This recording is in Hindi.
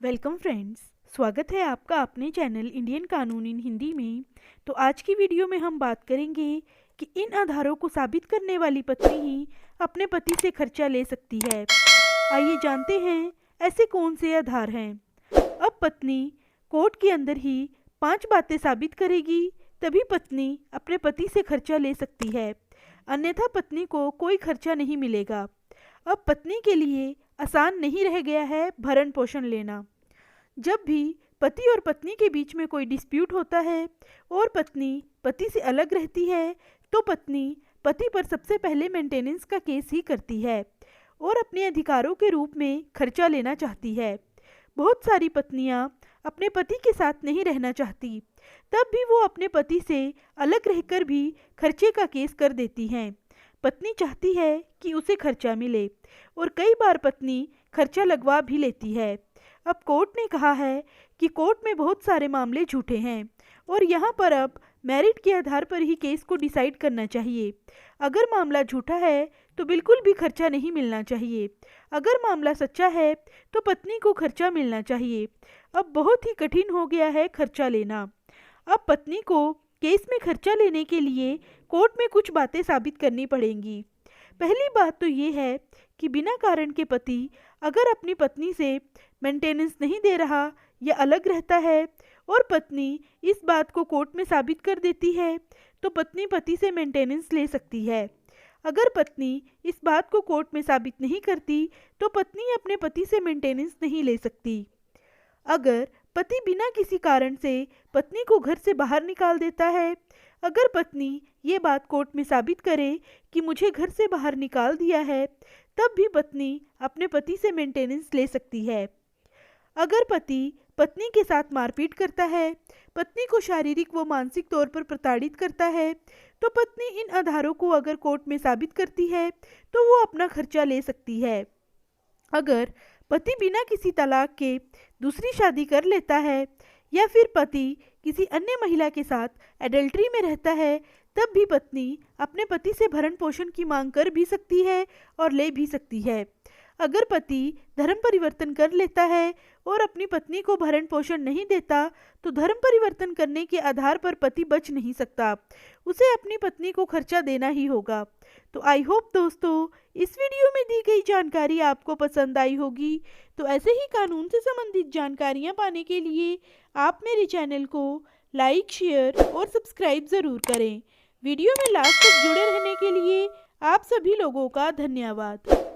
वेलकम फ्रेंड्स, स्वागत है आपका अपने चैनल इंडियन कानून इन हिंदी में। तो आज की वीडियो में हम बात करेंगे कि इन आधारों को साबित करने वाली पत्नी ही अपने पति से खर्चा ले सकती है। आइए जानते हैं ऐसे कौन से आधार हैं। अब पत्नी कोर्ट के अंदर ही 5 बातें साबित करेगी, तभी पत्नी अपने पति से खर्चा ले सकती है, अन्यथा पत्नी को कोई खर्चा नहीं मिलेगा। अब पत्नी के लिए आसान नहीं रह गया है भरण पोषण लेना। जब भी पति और पत्नी के बीच में कोई डिस्प्यूट होता है और पत्नी पति से अलग रहती है, तो पत्नी पति पर सबसे पहले मेंटेनेंस का केस ही करती है और अपने अधिकारों के रूप में खर्चा लेना चाहती है। बहुत सारी पत्नियां अपने पति के साथ नहीं रहना चाहती, तब भी वो अपने पति से अलग रहकर भी खर्चे का केस कर देती हैं। पत्नी चाहती है कि उसे खर्चा मिले और कई बार पत्नी खर्चा लगवा भी लेती है। अब कोर्ट ने कहा है कि कोर्ट में बहुत सारे मामले झूठे हैं और यहाँ पर अब मेरिट के आधार पर ही केस को डिसाइड करना चाहिए। अगर मामला झूठा है तो बिल्कुल भी खर्चा नहीं मिलना चाहिए, अगर मामला सच्चा है तो पत्नी को खर्चा मिलना चाहिए। अब बहुत ही कठिन हो गया है खर्चा लेना। अब पत्नी को केस में खर्चा लेने के लिए कोर्ट में कुछ बातें साबित करनी पड़ेंगी। पहली बात तो ये है कि बिना कारण के पति अगर अपनी पत्नी से मेंटेनेंस नहीं दे रहा या अलग रहता है और पत्नी इस बात को कोर्ट में साबित कर देती है, तो पत्नी पति से मेंटेनेंस ले सकती है। अगर पत्नी इस बात को कोर्ट में साबित नहीं करती तो पत्नी अपने पति से मेंटेनेंस नहीं ले सकती। अगर पति बिना किसी कारण से पत्नी को घर से बाहर निकाल देता है, अगर पत्नी ये बात कोर्ट में साबित करे कि मुझे घर से बाहर निकाल दिया है, तब भी पत्नी अपने पति से मेंटेनेंस ले सकती है। अगर पति पत्नी के साथ मारपीट करता है, पत्नी को शारीरिक व मानसिक तौर पर प्रताड़ित करता है, तो पत्नी इन आधारों को अगर कोर्ट में साबित करती है तो वो अपना खर्चा ले सकती है। अगर पति बिना किसी तलाक के दूसरी शादी कर लेता है या फिर पति किसी अन्य महिला के साथ एडल्ट्री में रहता है, तब भी पत्नी अपने पति से भरण पोषण की मांग कर भी सकती है और ले भी सकती है। अगर पति धर्म परिवर्तन कर लेता है और अपनी पत्नी को भरण पोषण नहीं देता, तो धर्म परिवर्तन करने के आधार पर पति बच नहीं सकता, उसे अपनी पत्नी को खर्चा देना ही होगा। तो आई होप दोस्तों इस वीडियो में दी गई जानकारी आपको पसंद आई होगी। तो ऐसे ही कानून से संबंधित जानकारियाँ पाने के लिए आप मेरे चैनल को लाइक, शेयर और सब्सक्राइब ज़रूर करें। वीडियो में लास्ट तक जुड़े रहने के लिए आप सभी लोगों का धन्यवाद।